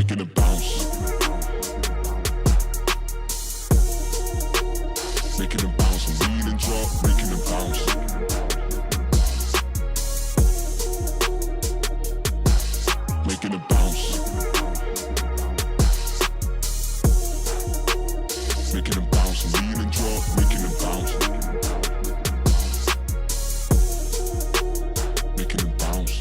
making it bounce. Making it bounce, lean and drop, making it bounce. Making it bounce. Making it bounce, lean and drop, making it bounce. Making it bounce.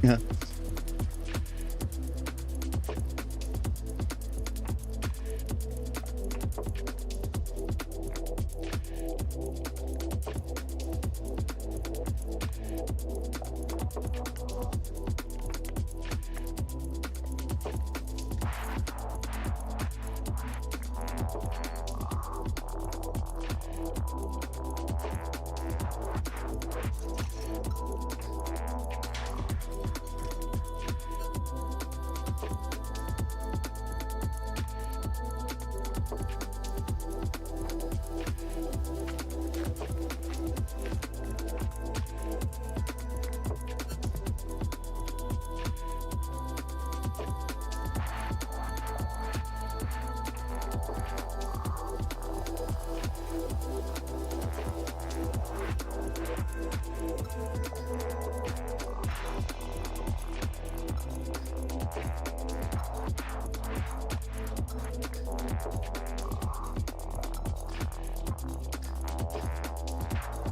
Yeah.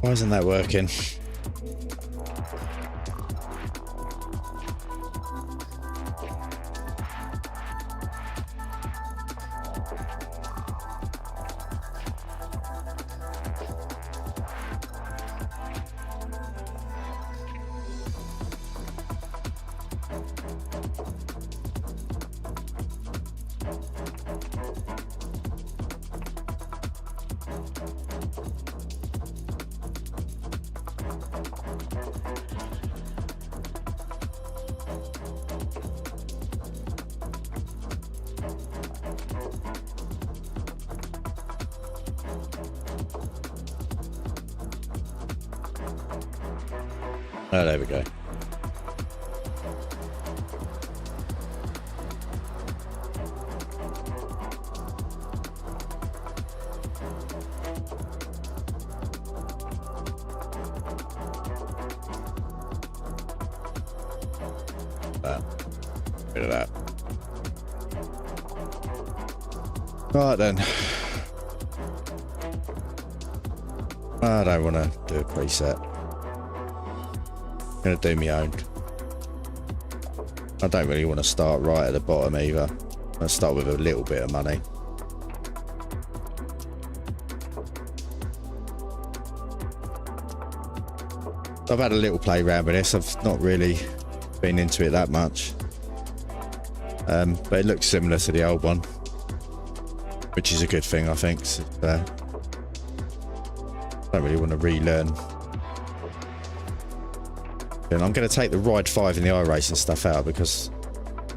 Why isn't that working? Oh, there we go. Rid of that. Right then. I don't want to do a preset. I'm going to do my own. I don't really want to start right at the bottom either. I'll start with a little bit of money. I've had a little play around with this. I've not really been into it that much. But it looks similar to the old one, which is a good thing, I think. So, don't really want to relearn. And I'm going to take the Ride 5 and the iRacing stuff out because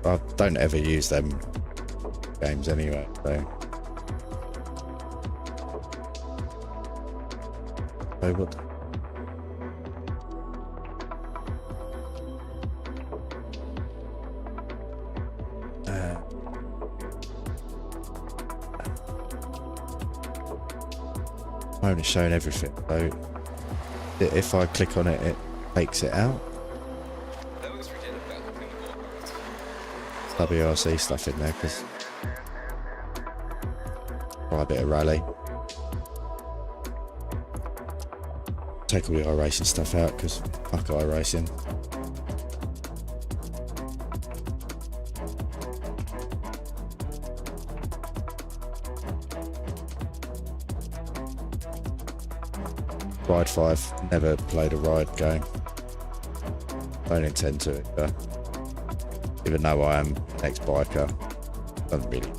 I don't ever use them games anyway. So what? Only showing everything, so if I click on it, it takes it out. WRC stuff in there because quite a bit of rally. Take all the iRacing stuff out because fuck iRacing. Ride 5, never played a ride game. Don't intend to, but even though I am an ex-biker, doesn't really.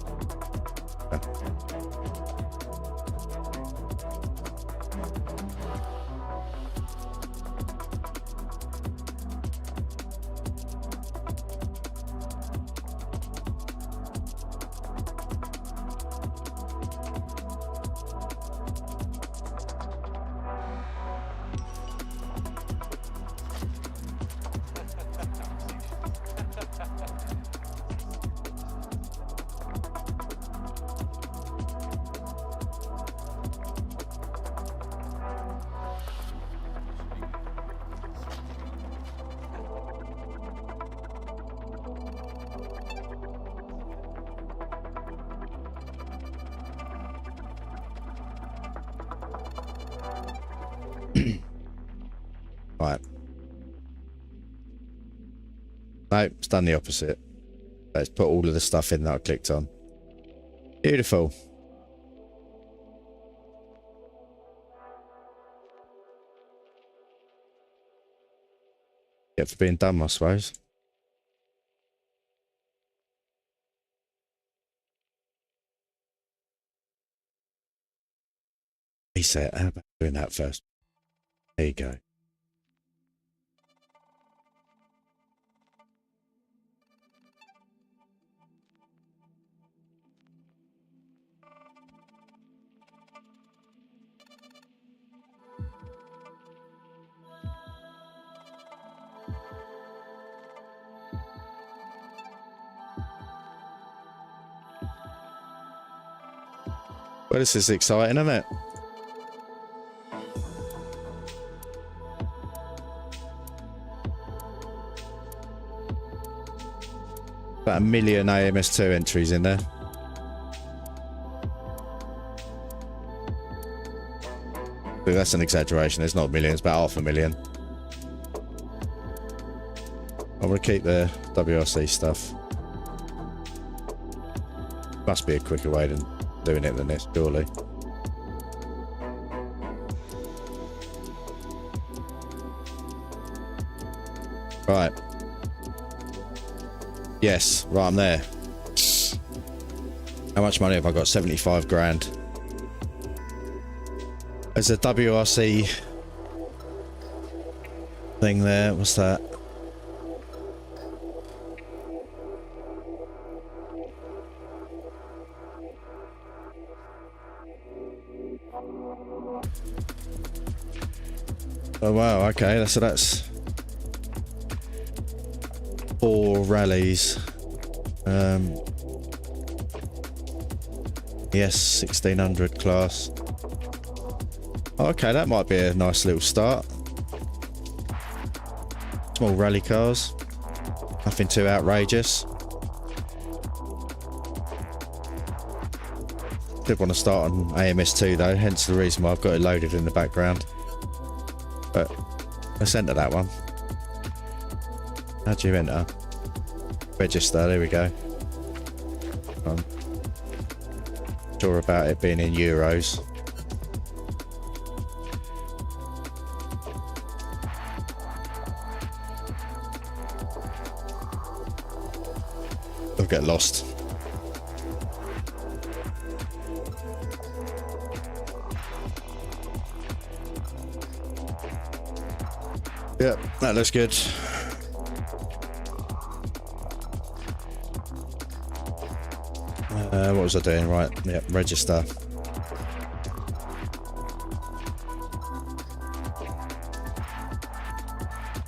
Right. No, it's done the opposite. Let's put all of the stuff in that I clicked on. Beautiful. Get for being dumb, I suppose. Reset. How about doing that first? There you go. Well, this is exciting, isn't it? About 1 million AMS2 entries in there. But that's an exaggeration. It's not millions, about 500,000. I'm going to keep the WRC stuff. Must be a quicker way than doing it than this, surely. Right. Yes, right, I'm there. How much money have I got? 75 grand. There's a WRC thing there. What's that? Oh wow, okay, so that's 4 rallies. Yes, 1600 class. Okay, that might be a nice little start. Small rally cars. Nothing too outrageous. Did want to start on AMS2 though, hence the reason why I've got it loaded in the background. But let's enter that one. How do you enter? Register, there we go. I'm sure about it being in euros. get lost. Yep, that looks good. What was I doing? Right, yep, register.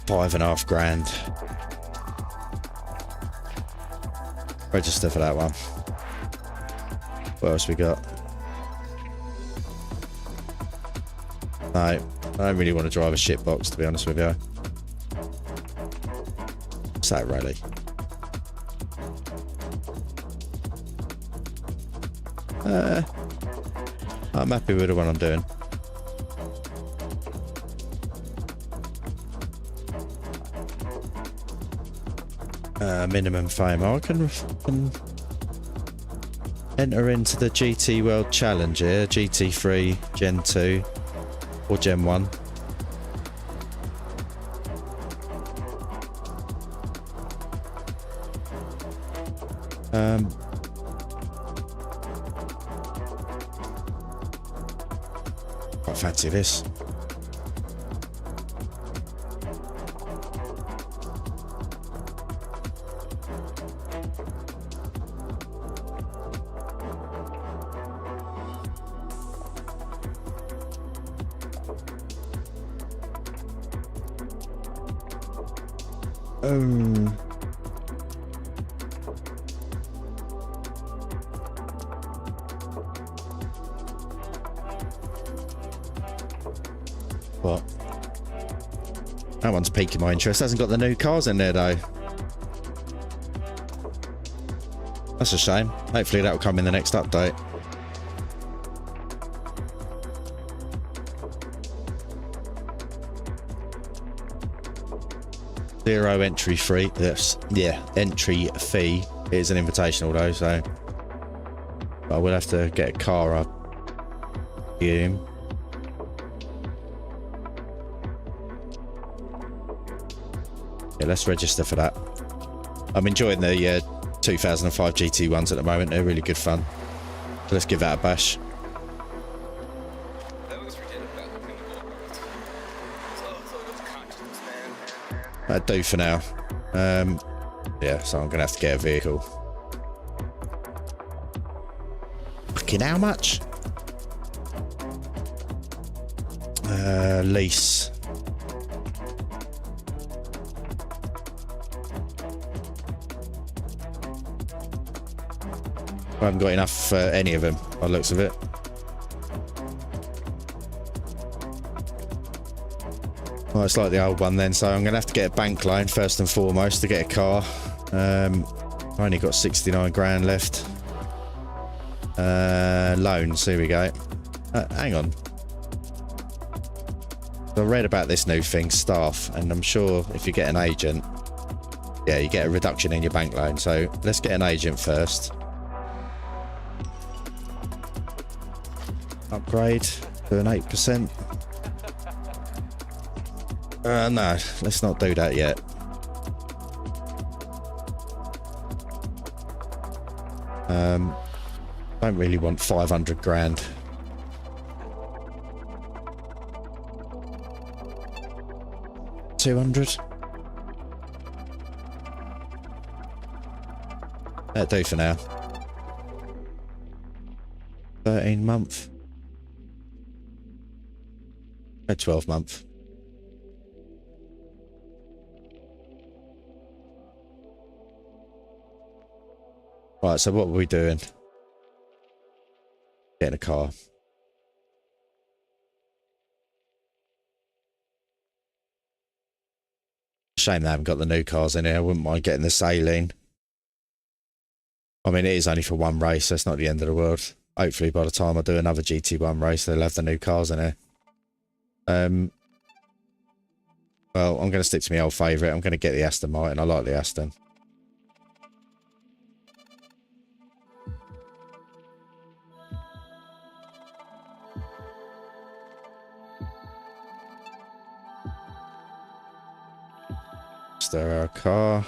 $5.5 grand. Register for that one. What else we got? No, I don't really want to drive a shit box, to be honest with you. What's that rally? I'm happy with the one I'm doing. Minimum fame. I can enter into the GT World Challenge here. GT3, Gen 2 or Gen 1. Quite fancy this. What? That one's piquing my interest. Hasn't got the new cars in there though. That's a shame. Hopefully that'll come in the next update. Zero entry fee. Yes, yeah, entry fee. It is an invitational though, so I will have to get a car up. Yeah, let's register for that. I'm enjoying the 2005 GT ones at the moment. They're really good fun. So let's give that a bash. That'll do for now. Yeah, so I'm gonna have to get a vehicle. Fucking how much? Lease. I haven't got enough for any of them, by the looks of it. Well, it's like the old one then, so I'm going to have to get a bank loan first and foremost to get a car. I only got 69 grand left. Loans, here we go. Hang on. I read about this new thing, staff, and I'm sure if you get an agent, yeah, you get a reduction in your bank loan. So let's get an agent first. Upgrade to an 8%. No, let's not do that yet. Don't really want 500 grand. $200. That'll do for now. 13 month. 12 month. Right, so what were we doing? Getting a car. Shame they haven't got the new cars in here. I wouldn't mind getting the Saline. I mean, it is only for one race, so it's not the end of the world. Hopefully by the time I do another GT1 race, they'll have the new cars in here. Well, I'm going to stick to my old favourite. I'm going to get the Aston Martin. I like the Aston. Stir our car.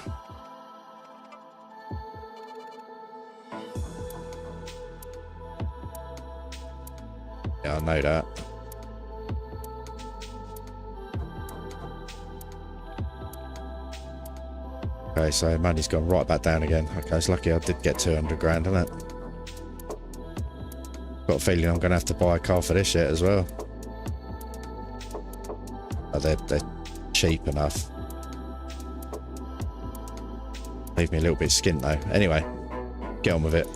Yeah, I know that. Okay, so money's gone right back down again. Okay, it's lucky I did get 200 grand, isn't it? Got a feeling I'm going to have to buy a car for this shit as well. Oh, they're cheap enough. Leave me a little bit skint though. Anyway, get on with it.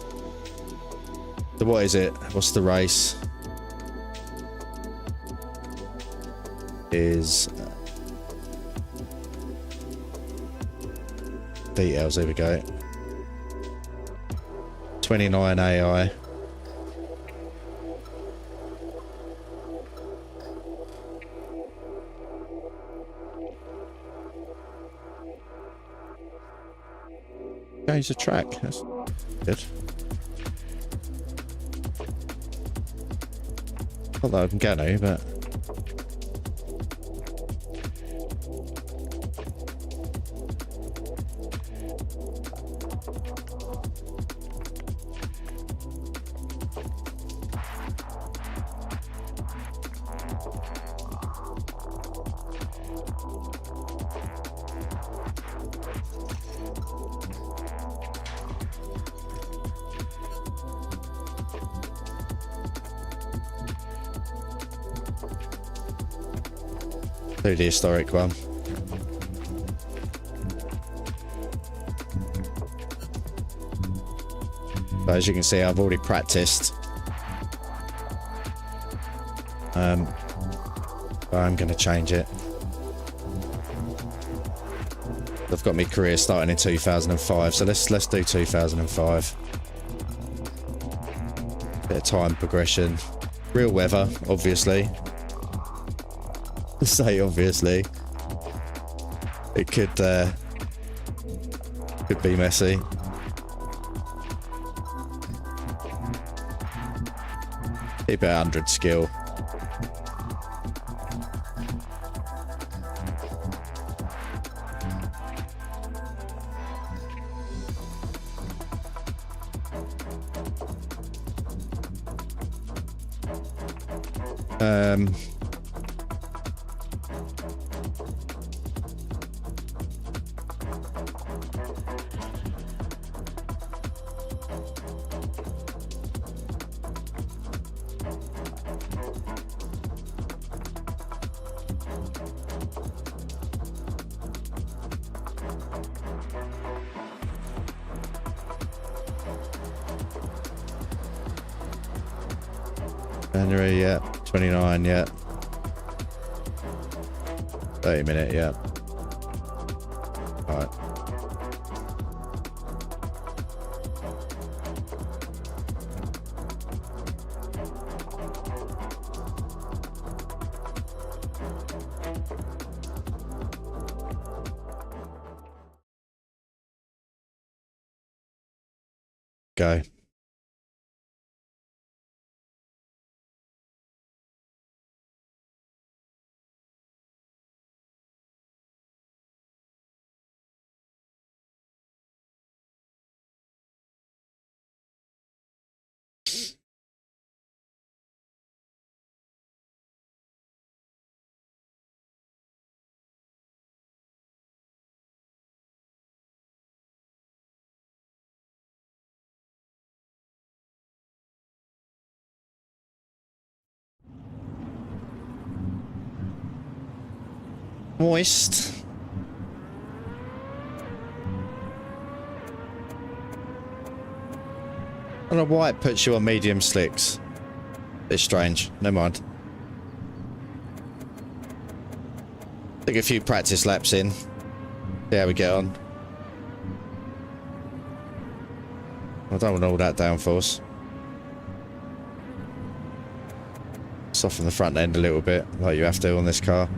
So what is it? What's the race? Is details, here we go. 29 AI. Change the track. That's good. Not that I'm gonna, but do the historic one. But as you can see, I've already practiced. I'm going to change it. I've got my career starting in 2005, so let's do 2005. Bit of time progression, real weather, obviously. Say obviously, it could be messy. Keep it 100 skill. January, yeah. 29, yeah. 30-minute, yeah. Alright. Go. Moist. I don't know why it puts you on medium slicks. It's strange. Never mind. Take a few practice laps in. See how we get on. I don't want all that downforce. Soften the front end a little bit, like you have to on this car.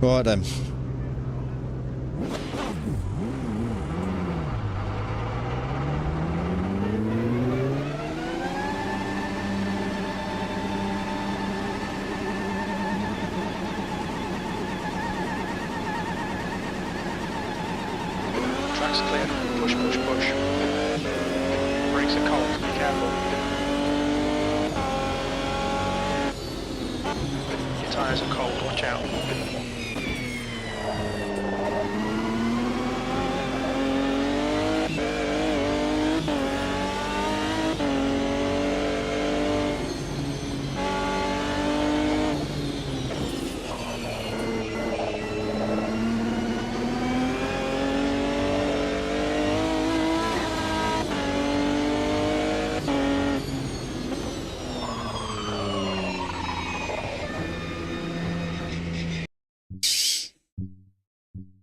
Right then. Track's clear. Push, push, push. Brakes are cold. Be careful. Your tyres are cold. Watch out.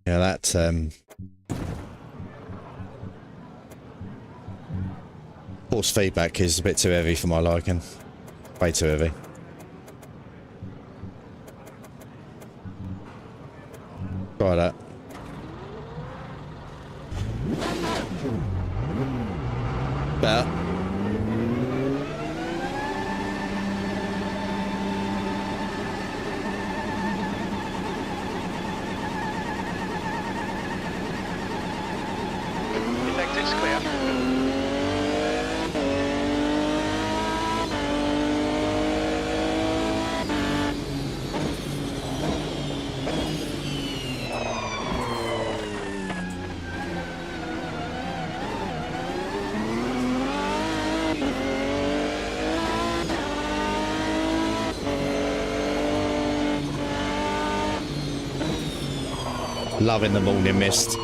Yeah, that force feedback is a bit too heavy for my liking. Way too heavy. Try that. Better. Exit's clear. Loving the morning mist.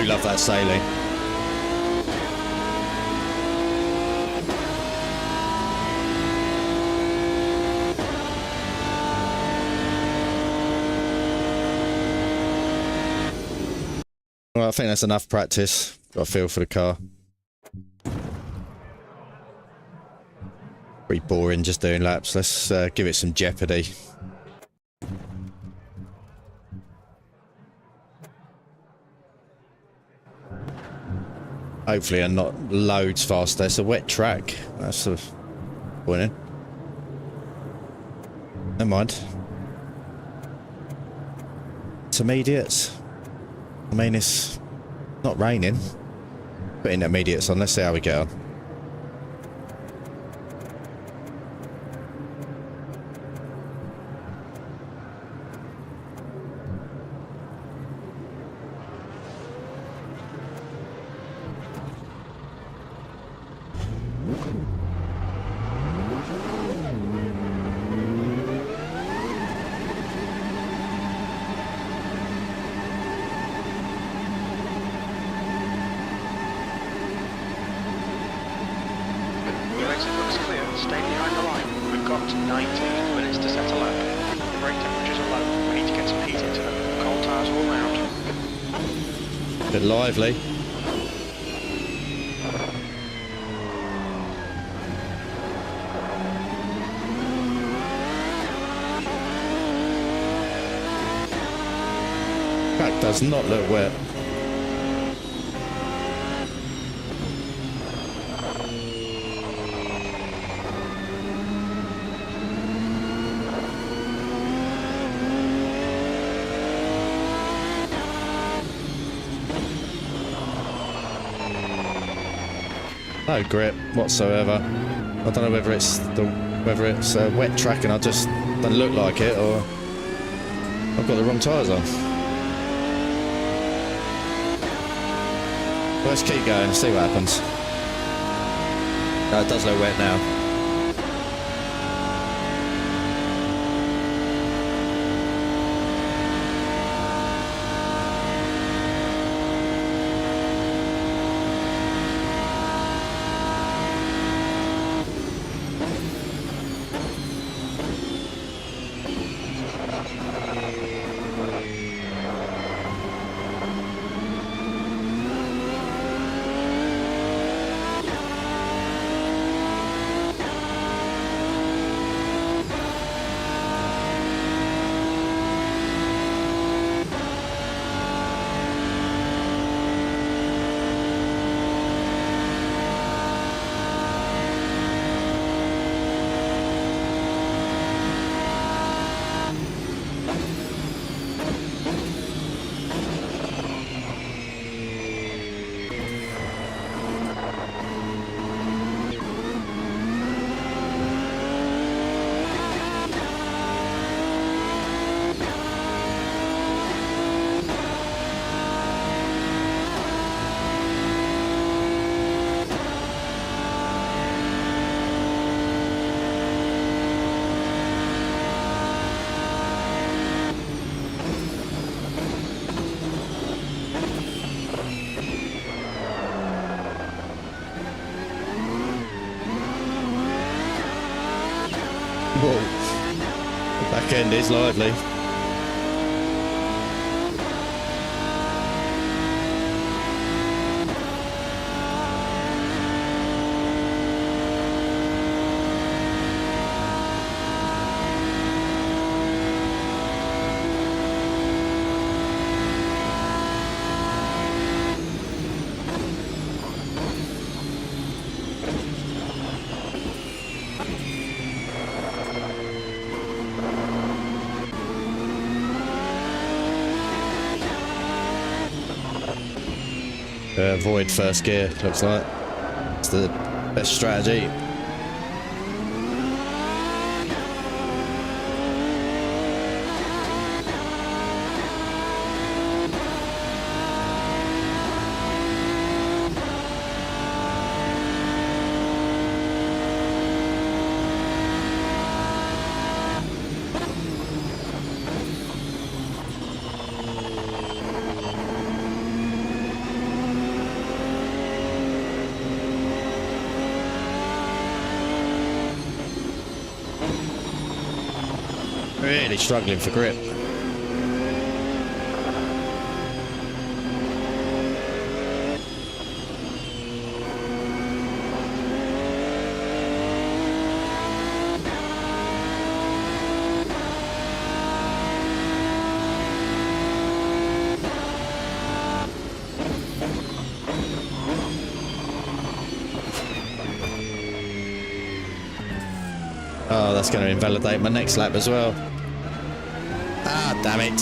do love that sailing. Well, I think that's enough practice. Got a feel for the car. Pretty boring just doing laps. Let's give it some jeopardy. Hopefully I'm not loads faster. It's a wet track. That's a winning. Never mind. Intermediates. I mean, it's not raining. Put intermediates on. Let's see how we get on. Your exit looks clear. Stay behind the line. We've got 19 minutes to set a lap. The brake temperatures are low. We need to get some heat into them. Cold tyres all round. Bit lively. Track does not look wet. No grip whatsoever. I don't know whether it's a wet track and I just don't look like it, or I've got the wrong tyres on. Well, let's keep going and see what happens. No, it does look wet now. Whoa. The back end is lively. Avoid first gear, looks like. It's the best strategy. Really struggling for grip. Oh, that's going to invalidate my next lap as well. Ah, damn it.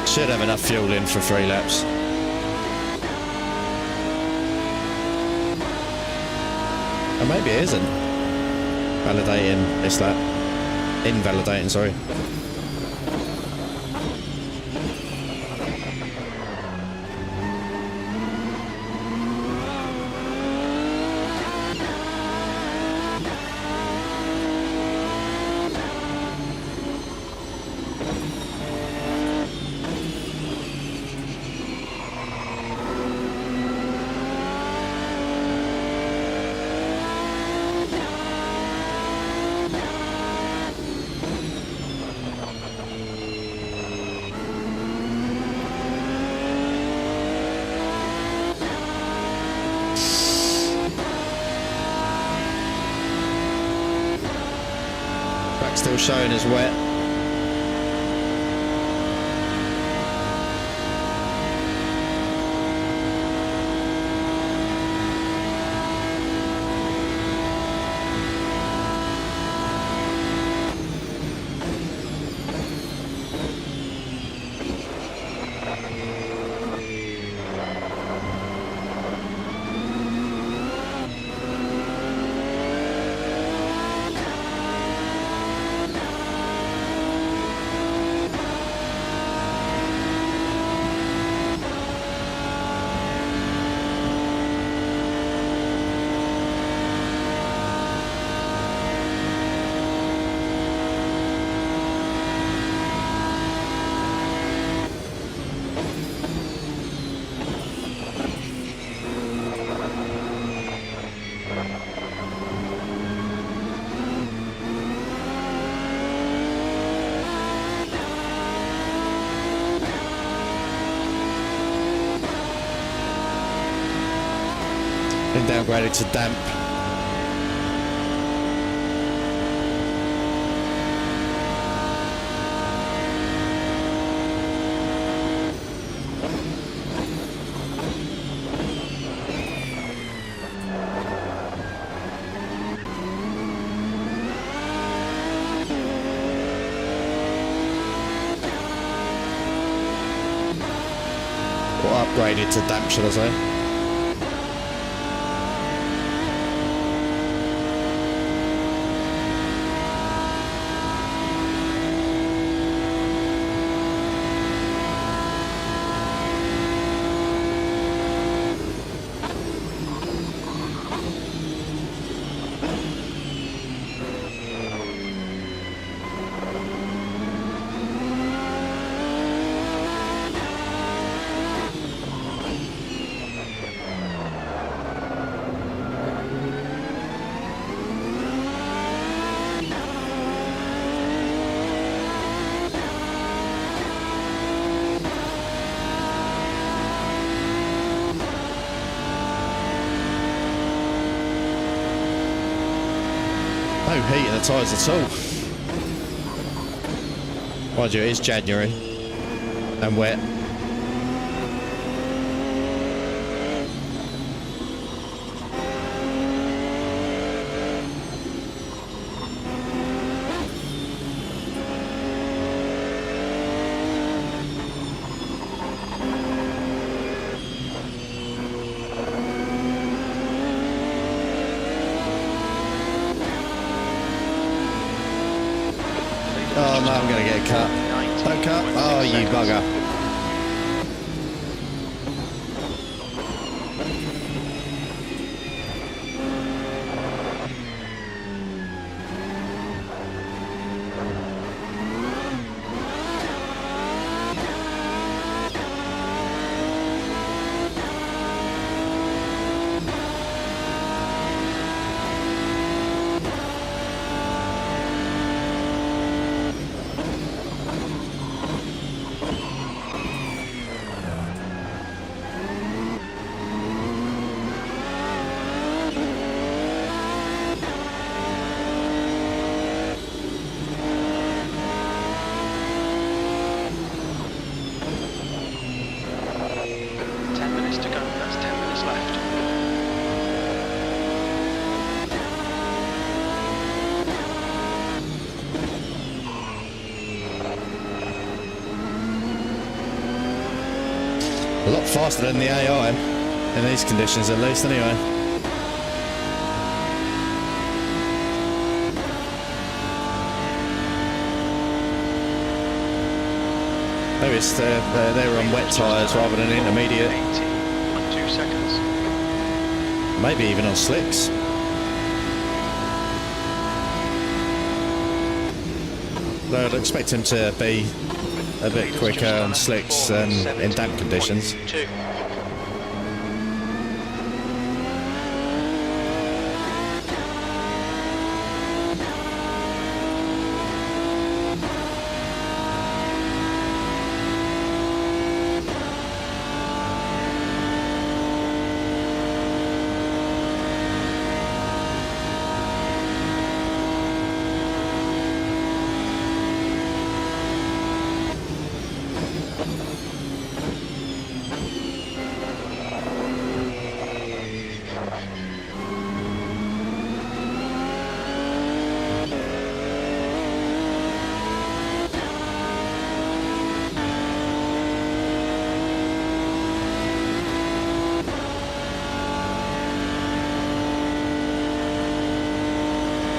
Should have enough fuel in for 3 laps. Oh, maybe it isn't. Validating this lap. Invalidating, sorry. Still showing as wet. Been downgraded to damp. Or upgraded to damp, should I say. No heat in the tyres at all. Mind you, it is January and wet. Oh no, I'm going to get a cut. Don't cut. Oh, you bugger. faster than the AI in these conditions at least anyway. Maybe it's they were on wet tyres rather than intermediate. 80.2 seconds. Maybe even on slicks. Though I'd expect him to be a bit quicker on slicks than in damp conditions.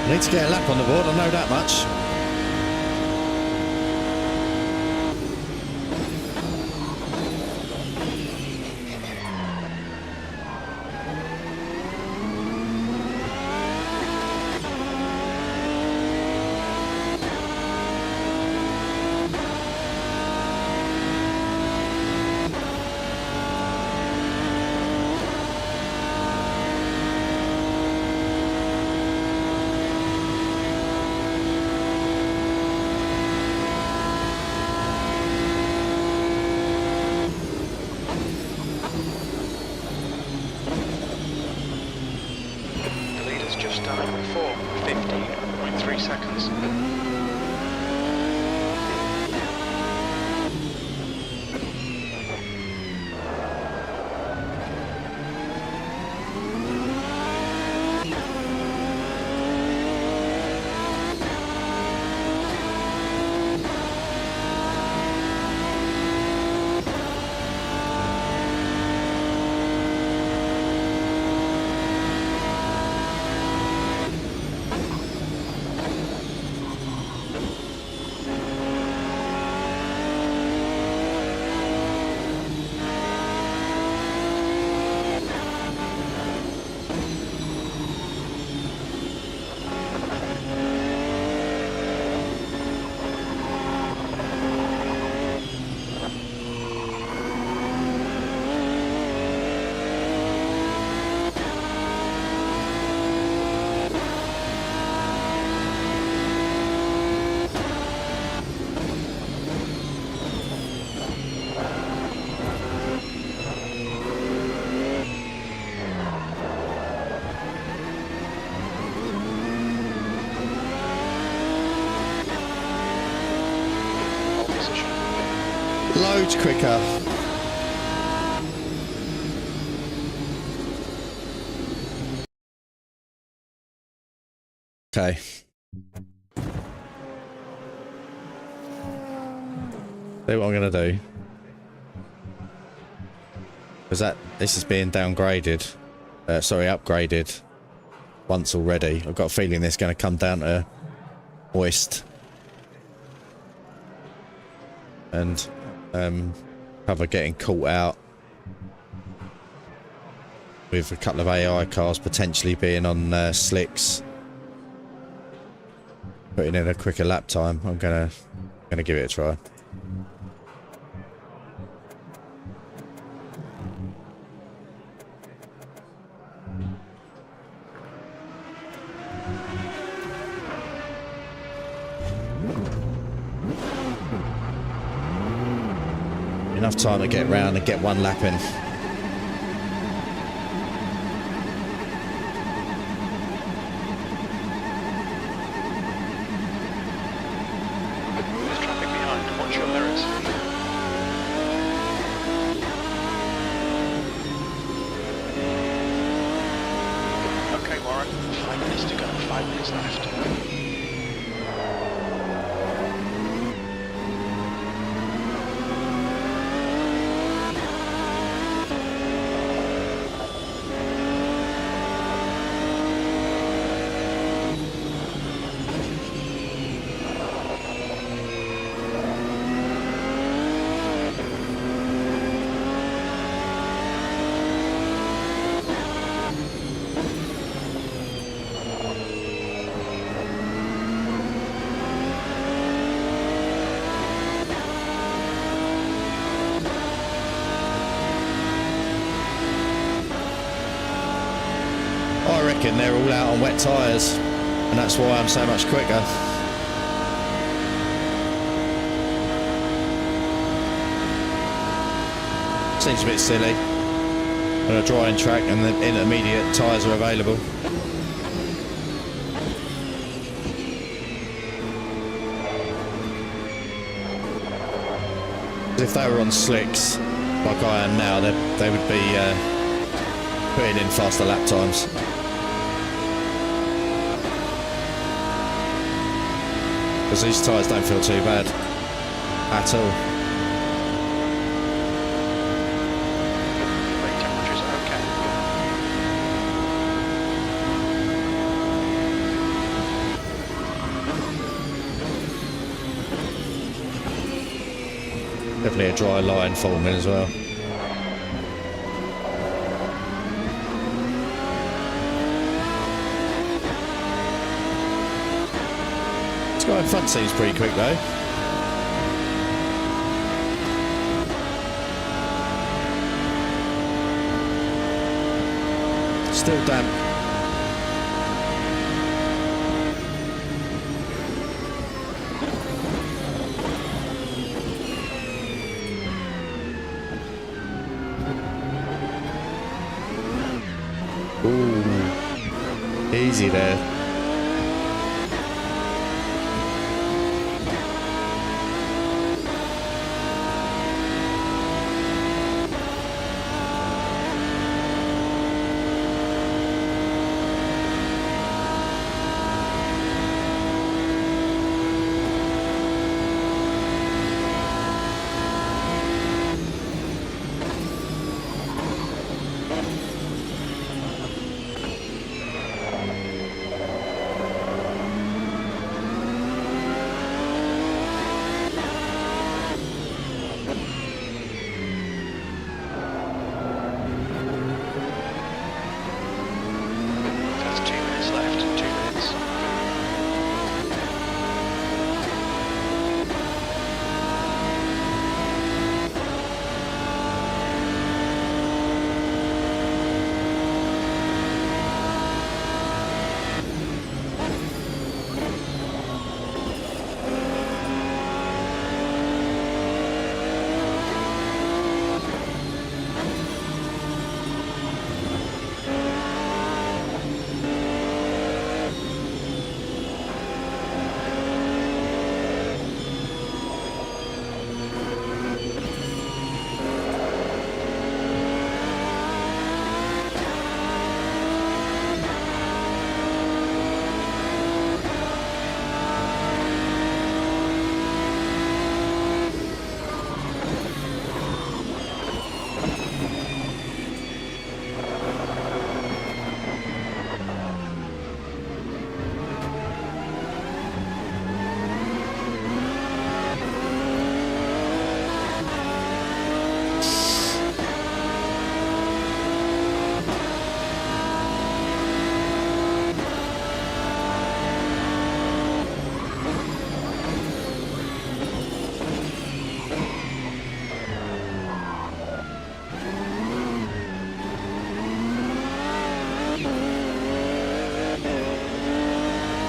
I need to get a lap on the board, I know that much. Just done for 15.3 seconds. Loads quicker. Okay. See what I'm gonna do. Because this is being downgraded. Sorry, upgraded once already. I've got a feeling this is going to come down to hoist and cover getting caught out with a couple of AI cars potentially being on slicks, putting in a quicker lap time. I'm gonna give it a try. Enough time to get round and get one lap in. There's traffic behind. Watch your mirrors. Okay, Warren. 5 minutes to go. 5 minutes left. and they're all out on wet tyres, and that's why I'm so much quicker. Seems a bit silly on a drying track and the intermediate tyres are available. If they were on slicks like I am now, they would be putting in faster lap times. Because these tyres don't feel too bad at all. Brake temperatures are okay. Definitely a dry line forming as well. This guy in front seems pretty quick though. Still damp. Ooh, easy there. That's 2 minutes left, 2 minutes.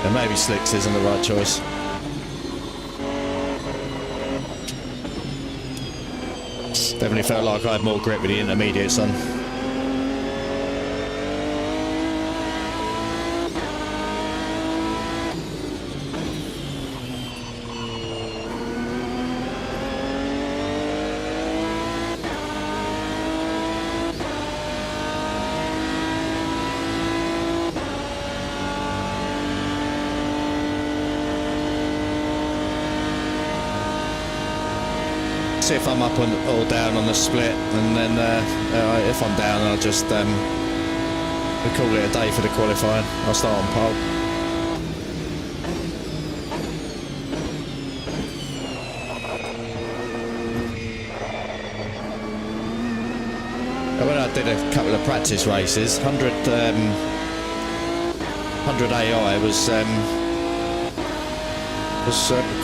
And maybe slicks isn't the right choice. Definitely felt like I had more grip with the intermediates on. See if I'm up or down on the split, and then if I'm down, I'll just we'll call it a day for the qualifying. I'll start on pole. When I did a couple of practice races, 100 AI was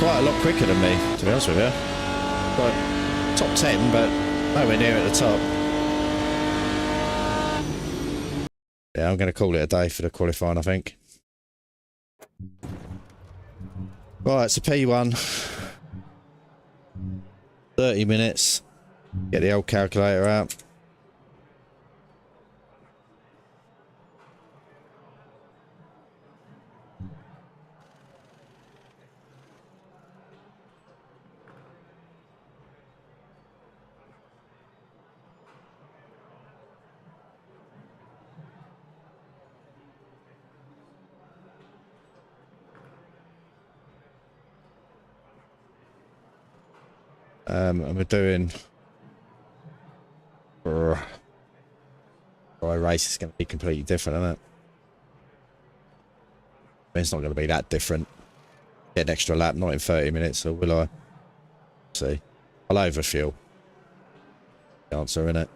quite a lot quicker than me, to be honest with you. But top 10, but nowhere near at the top. Yeah, I'm going to call it a day for the qualifying, I think. Right, it's a P1. 30 minutes. Get the old calculator out. And we're doing race is going to be completely different, isn't it? I mean, it's not going to be that different. Get an extra lap, not in 30 minutes, or will I? See. I'll overfuel. The answer, innit?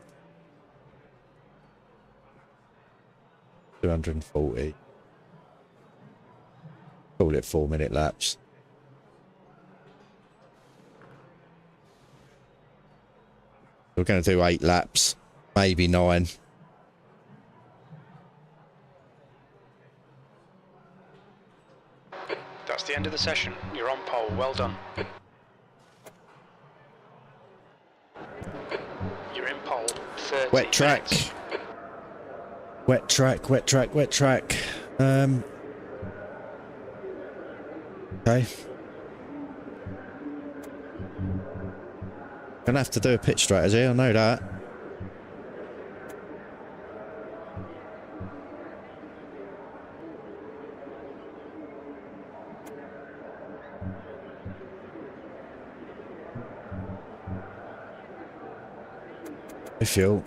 240. Call it 4-minute laps. We're going to do 8 laps, maybe 9. That's the end of the session. You're on pole. Well done. You're in pole. 30 Wet track. minutes. Wet track, wet track, wet track. Okay. Gonna have to do a pit strategy, I know that. Fuel.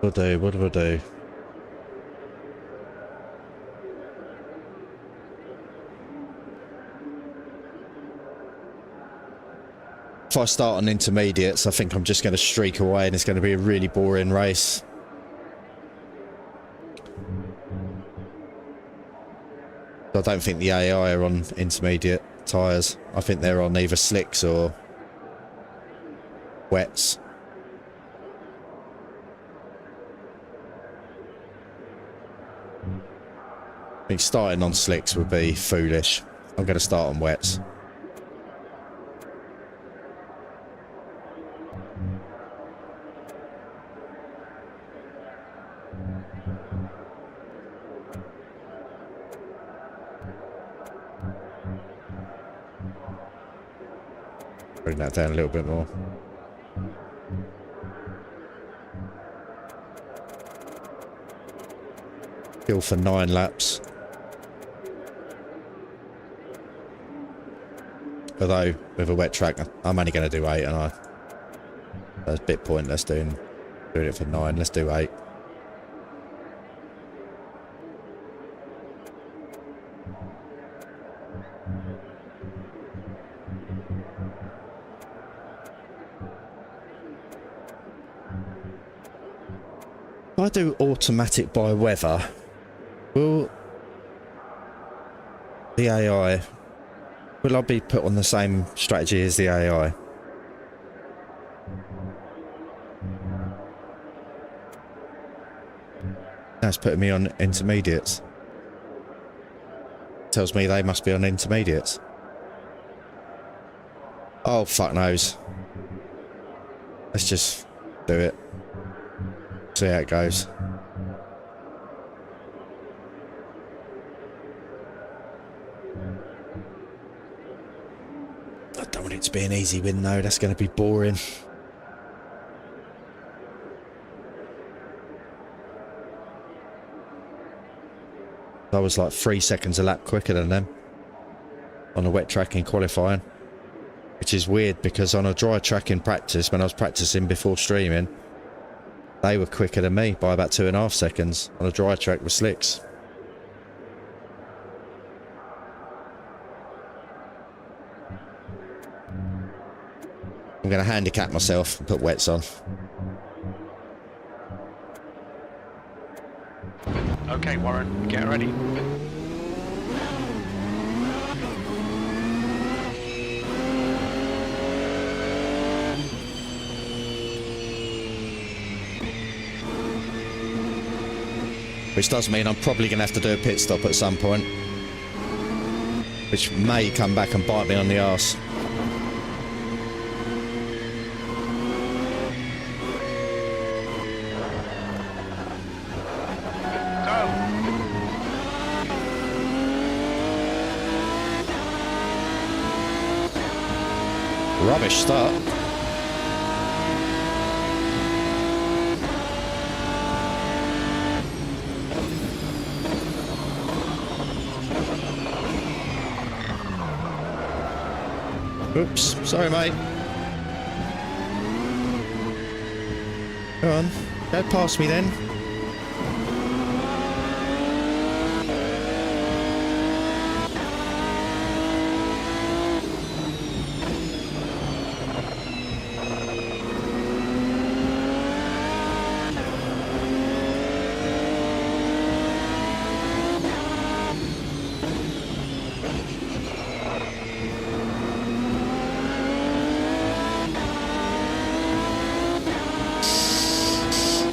What do I do? If I start on intermediates, I think I'm just going to streak away and it's going to be a really boring race. I don't think the AI are on intermediate tyres. I think they're on either slicks or wets. I think starting on slicks would be foolish. I'm going to start on wets. Bring that down a little bit more. Fuel for 9 laps. Although, with a wet track, I'm only going to do 8, and that's a bit pointless doing it for 9. Let's do 8. If I do automatic by weather, will the AI... Will I be put on the same strategy as the AI? That's putting me on intermediates. Tells me they must be on intermediates. Oh, fuck knows. Let's just do it. See how it goes. I don't want it to be an easy win though, that's going to be boring. I was like 3 seconds a lap quicker than them on a wet track in qualifying, which is weird because on a dry track in practice, when I was practicing before streaming, They were quicker than me by about 2.5 seconds on a dry track with slicks. I'm going to handicap myself and put wets on. Okay, Warren, get ready. Which does mean I'm probably going to have to do a pit stop at some point. Which may come back and bite me on the arse. Rubbish start. Oops, sorry mate. Go on, go past me then.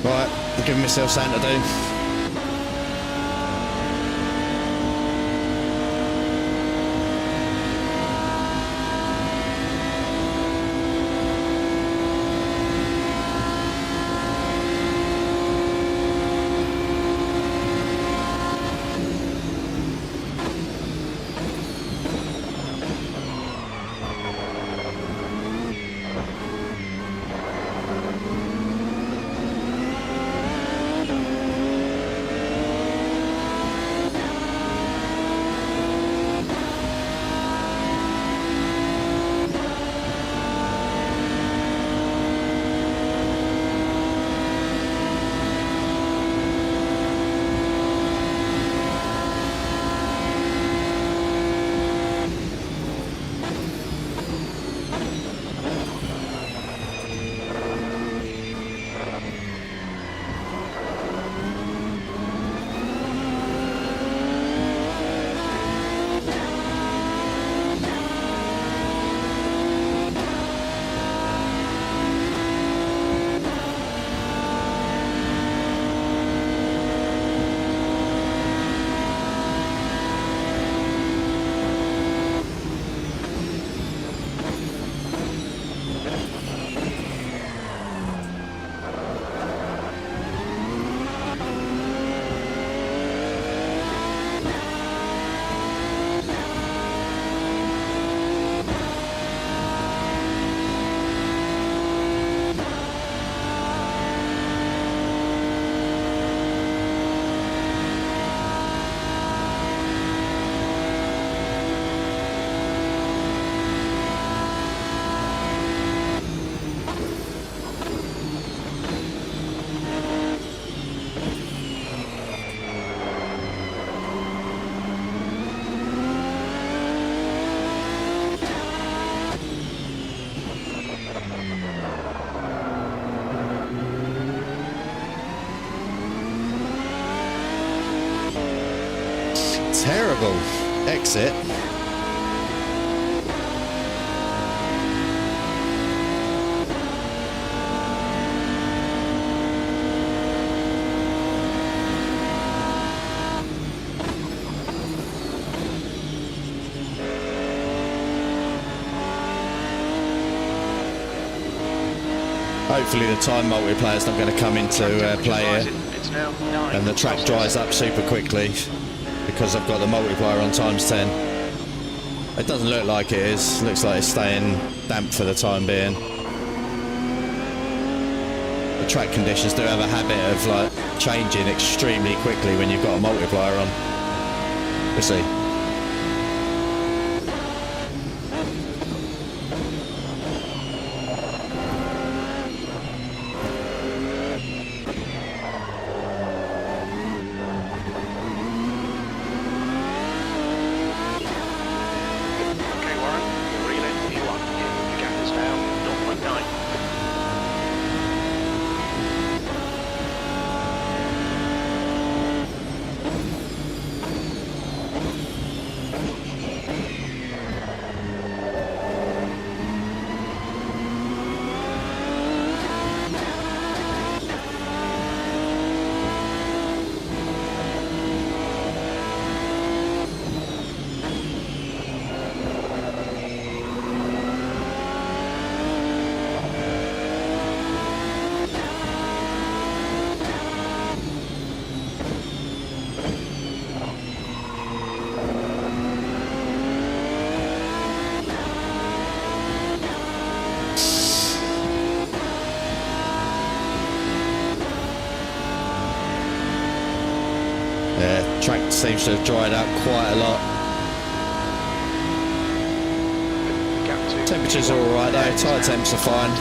Right, I'm giving myself something to do. Terrible exit. Hopefully the time multiplayer is not going to come into play here, and the track dries up super quickly because I've got the multiplier on ×10. It doesn't look like it is. Looks like it's staying damp for the time being. The track conditions do have a habit of like changing extremely quickly when you've got a multiplier on. We'll see. Track seems to have dried out quite a lot. Gap 2. Temperatures are alright though, tyre temps are fine.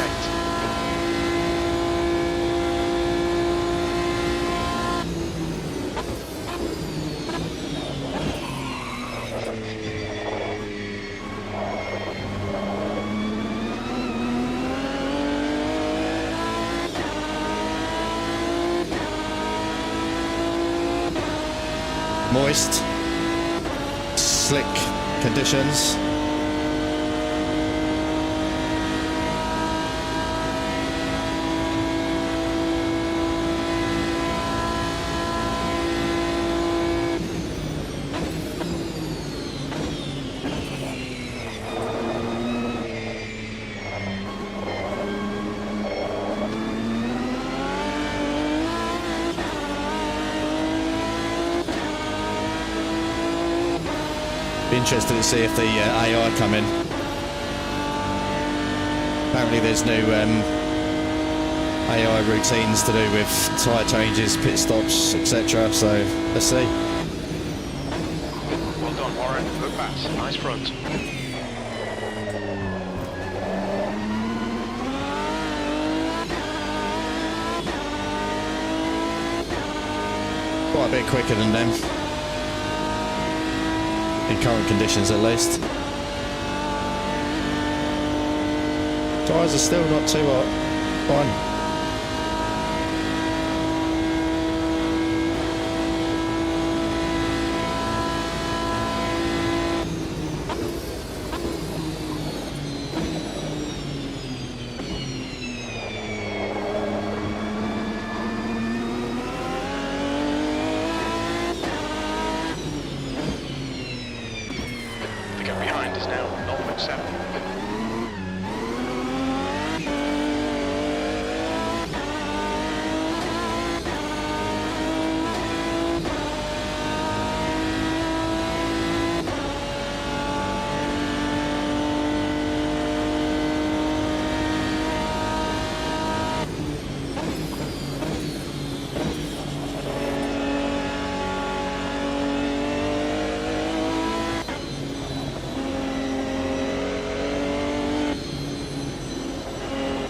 Moist, slick conditions. Be interested to see if the AI come in. Apparently there's new AI routines to do with tyre changes, pit stops, etc. So let's see. Well done, Warren. Good pass. Nice front. Quite a bit quicker than them. In current conditions at least. Tyres are still not too hot. Fine. The gap behind is now 0.7.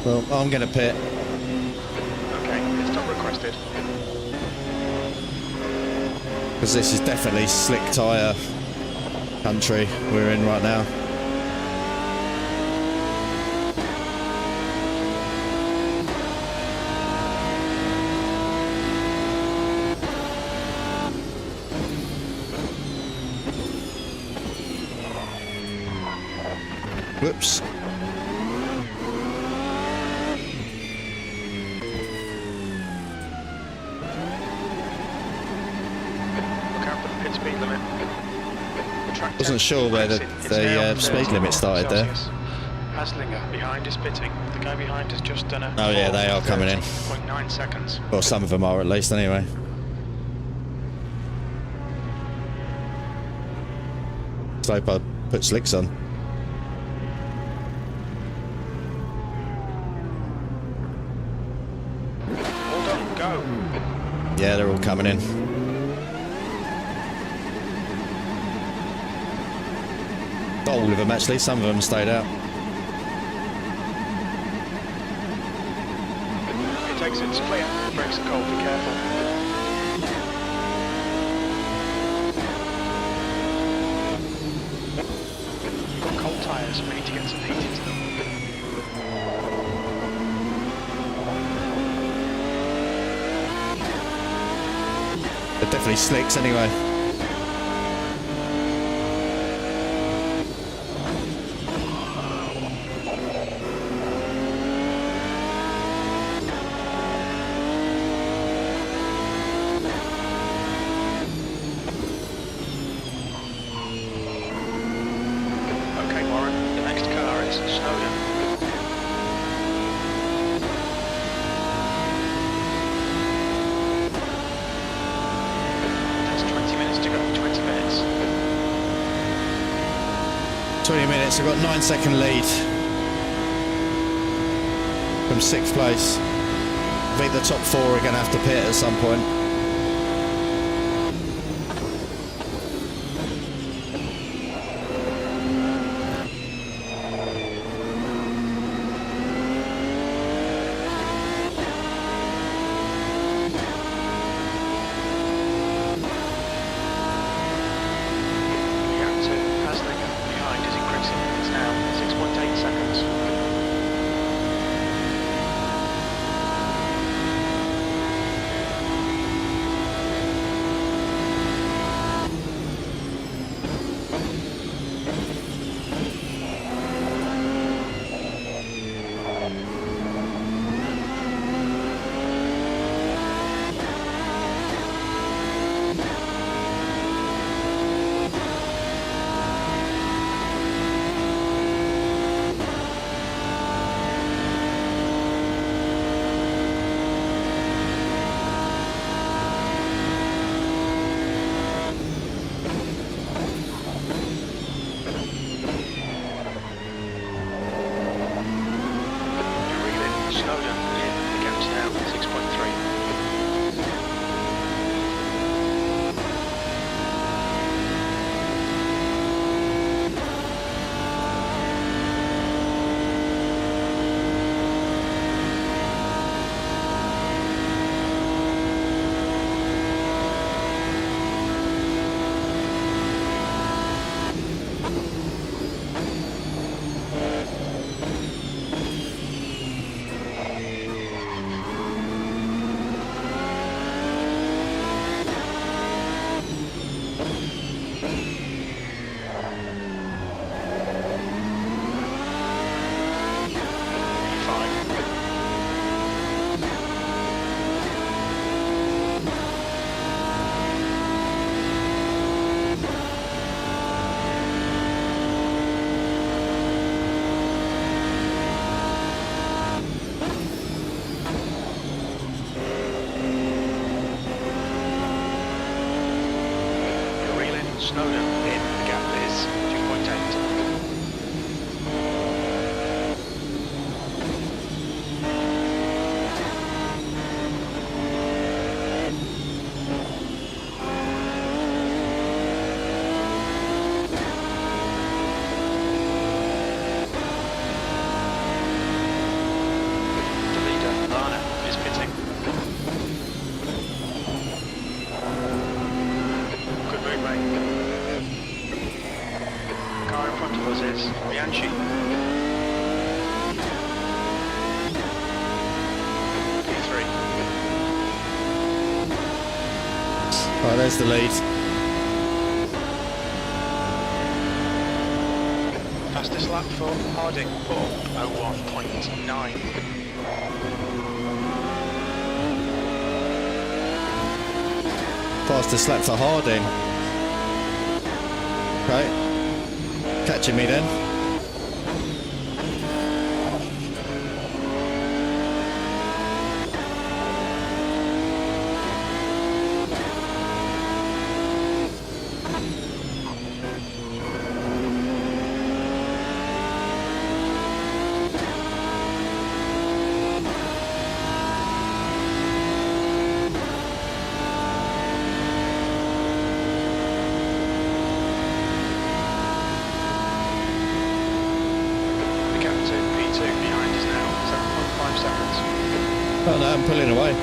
Well, I'm going to pit. Okay, pit stop requested. Because this is definitely slick tyre country we're in right now. Whoops. Speed limit. Wasn't sure where the speed limit started there. Haslinger behind is pitting. The guy behind has just done a. Oh yeah, they are coming in. 0.9 seconds. Well, some of them are at least anyway. So I hope I put slicks on. All done, go. Yeah, they're all coming in. Not all of them actually, some of them stayed out. It takes it's clear. Brakes are cold, be careful. You've got cold tyres, we need to get some heat into them. They're definitely slicks anyway. I've got 9-second lead from 6th place. I think the top 4 are going to have to pit at some point. Snowden in, the gap is 2.8. Right, there's the lead. Fastest lap for Harding, 4:01.9. Fastest lap for Harding. Right. Catching me then. Oh no, I'm pulling away.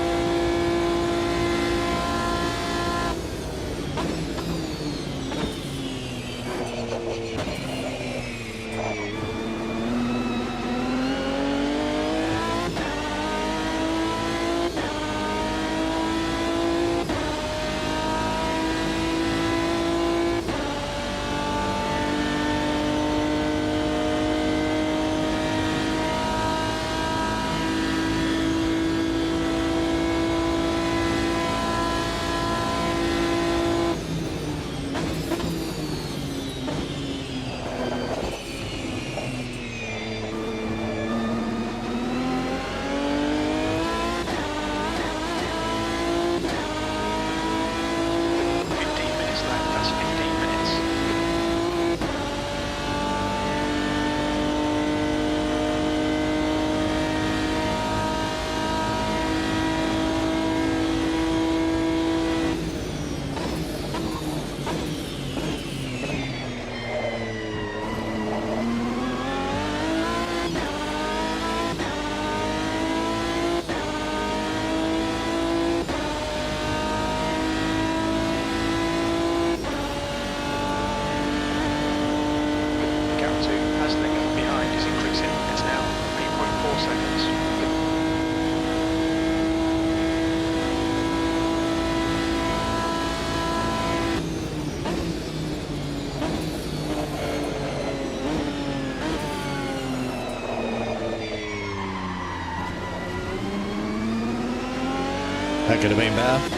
That could have been better.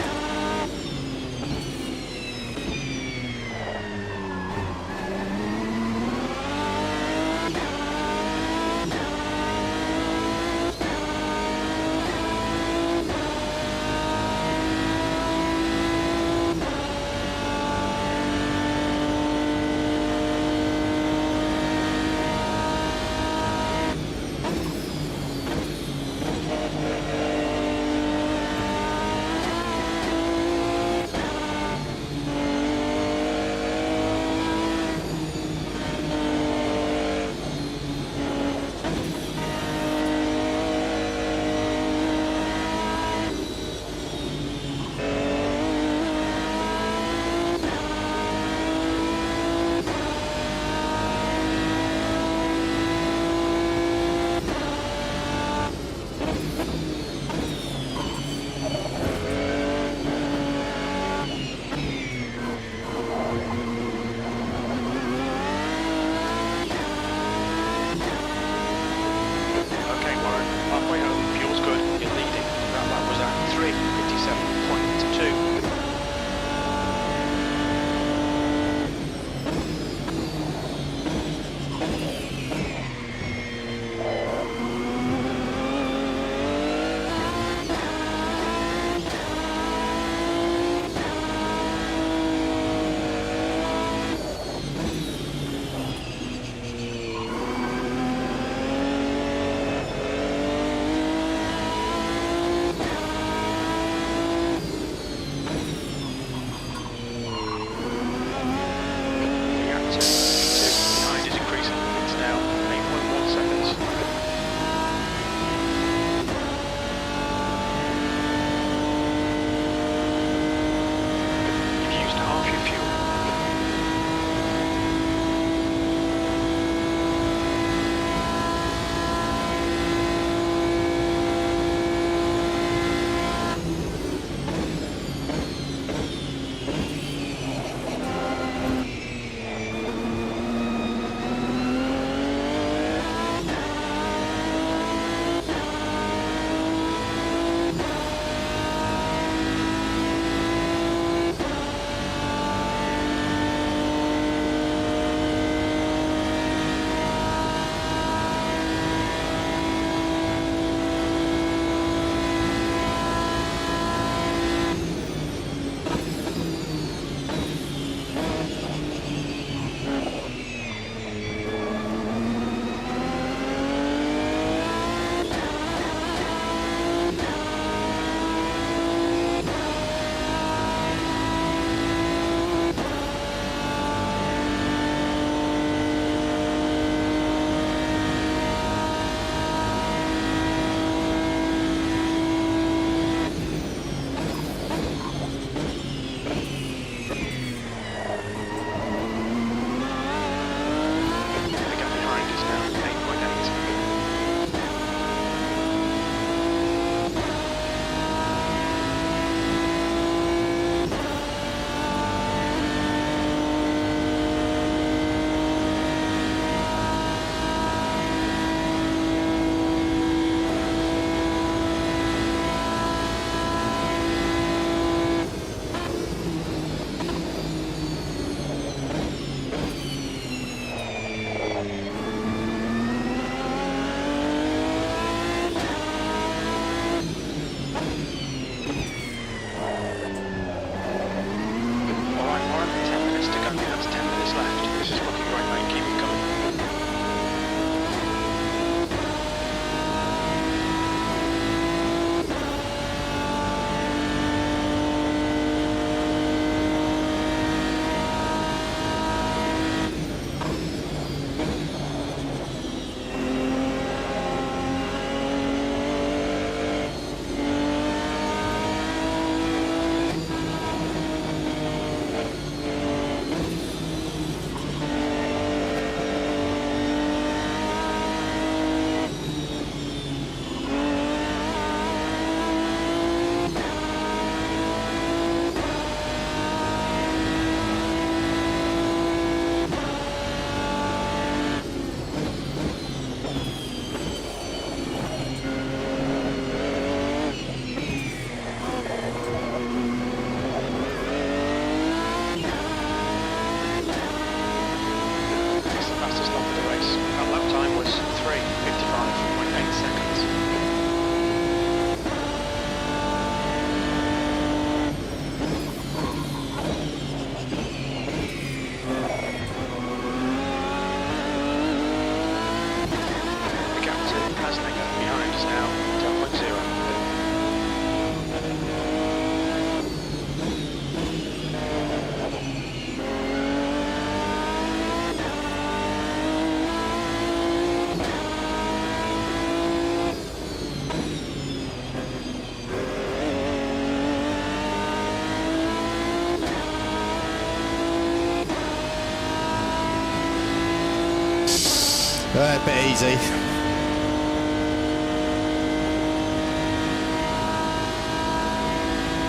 A bit easy.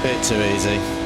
Bit too easy.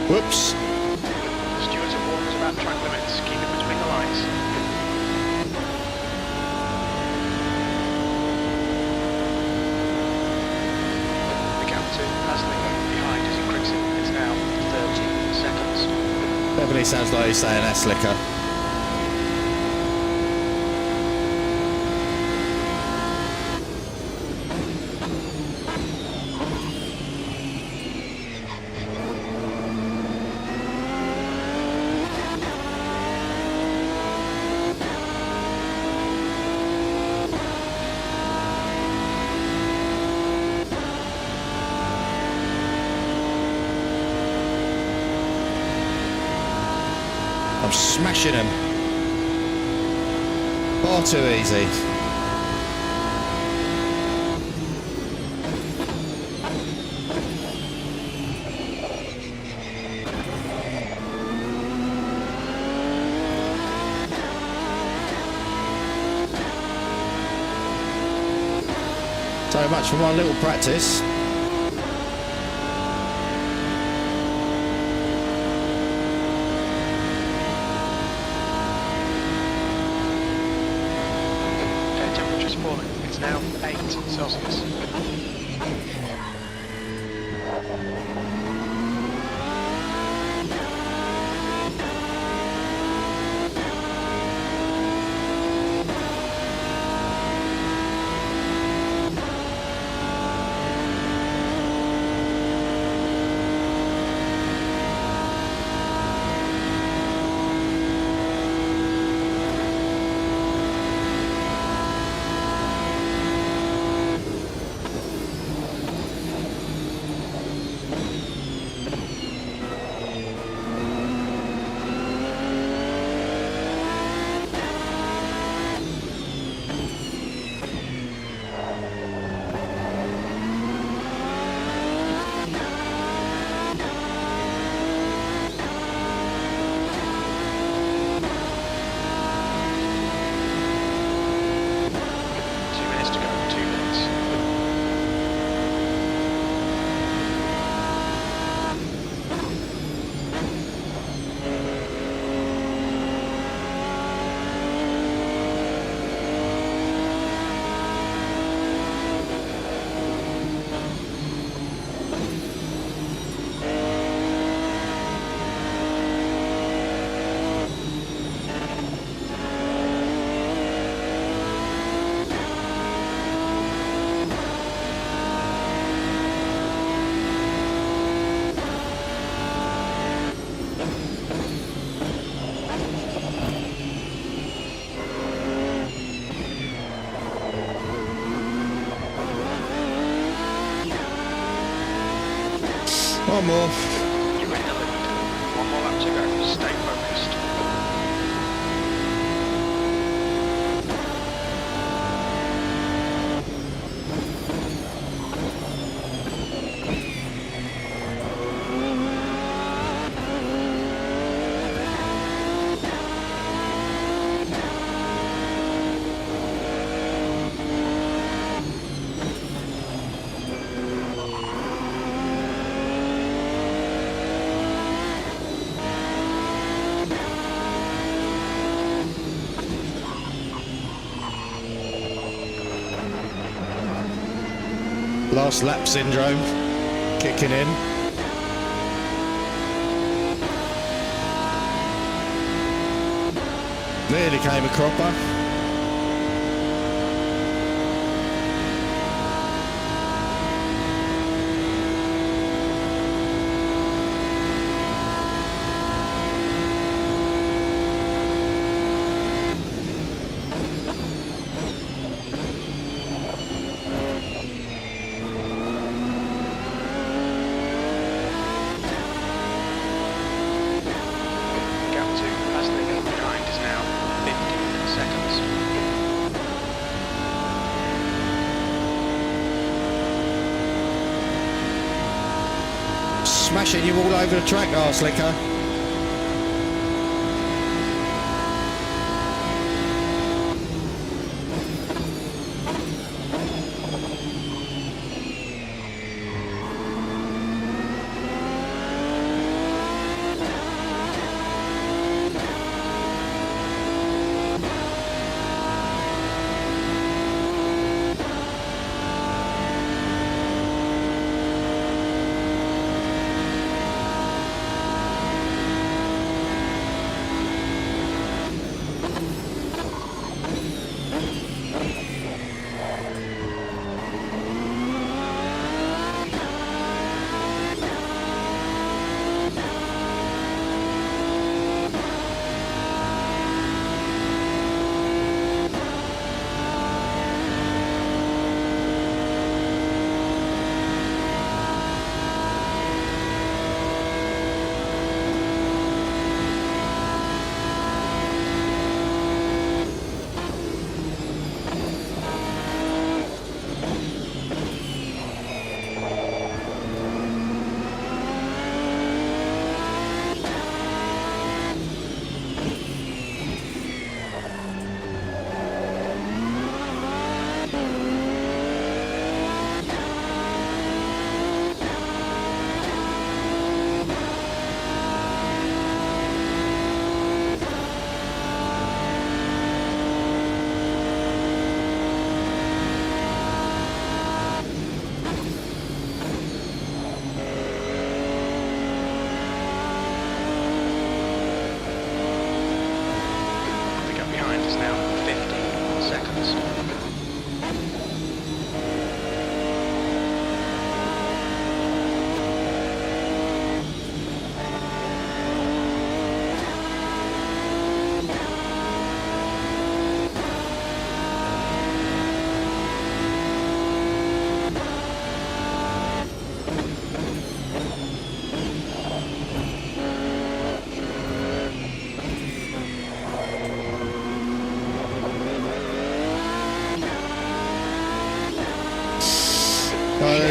Whoops. Stewards and warners about track limits. Keep it between the lines. The gap to Haslinger behind is increasing. It's now 30 seconds. Definitely sounds like he's saying Aslicker. I'm smashing him. Far too easy. So much for my little practice. falling. It's now 8 Celsius. One more. You're in the lead. One more lap to go. Stay focused. Last lap syndrome kicking in. Nearly came a cropper. Smashing you all over the track, arse licker.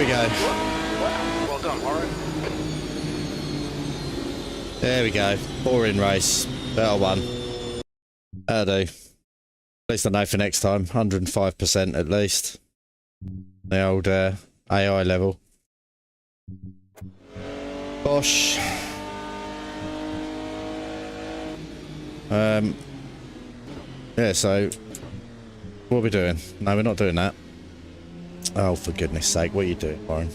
we go. Wow, well done, Warren. There we go. Boring race. Better one. That'll do. At least I know for next time. 105% at least. The old AI level. Bosh. Yeah, so what are we doing? No, we're not doing that. Oh, for goodness sake, what are you doing, Warren?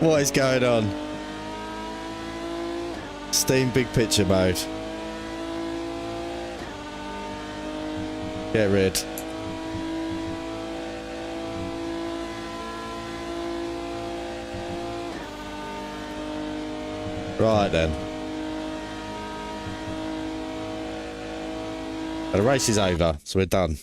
What is going on? Steam big picture mode. Get rid. Right then. The race is over, so we're done.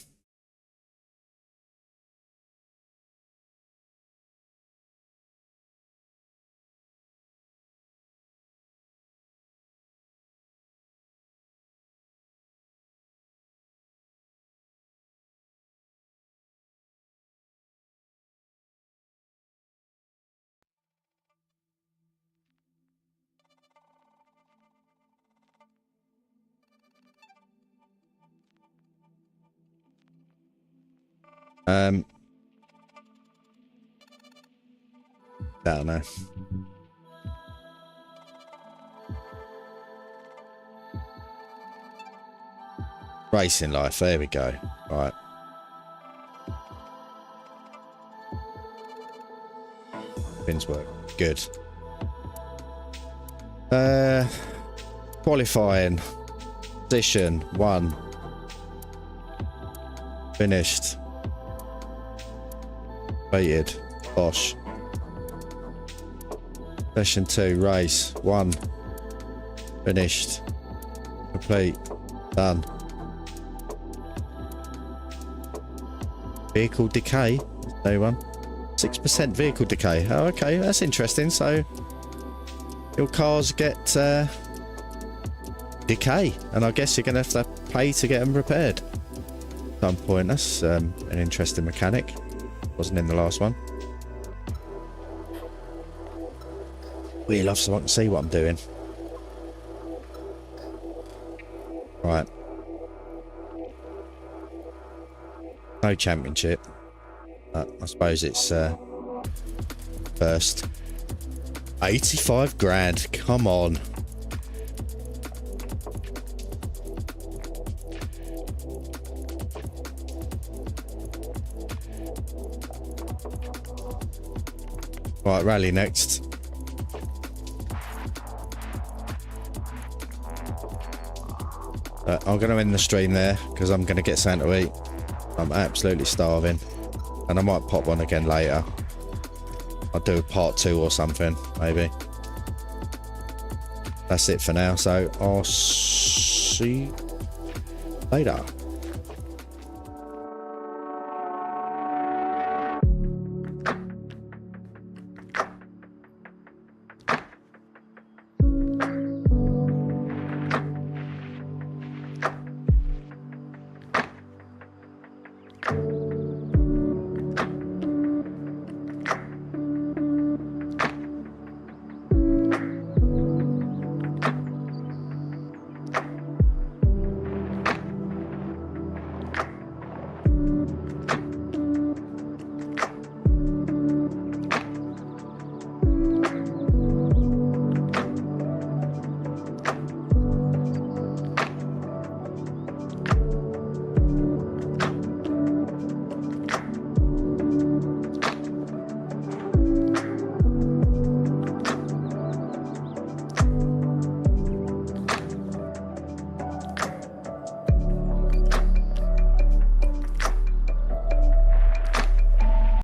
Don't know. Racing life, there we go. Right. Pins work. Good. Qualifying. Position 1. Finished. Rated. Bosh. Session 2. Race 1. Finished. Complete. Done. Vehicle decay. No one. 6% vehicle decay. Oh, okay, that's interesting. So your cars get decay, and I guess you're gonna have to pay to get them repaired at some point. That's an interesting mechanic. Wasn't in the last one. Wheel off so I can see what I'm doing. Right. No championship. I suppose it's first. 85 grand. Come on. Right, rally next. I'm going to end the stream there because I'm going to get something to eat. I'm absolutely starving. And I might pop one again later. I'll do a part 2 or something, maybe. That's it for now, so I'll see you later.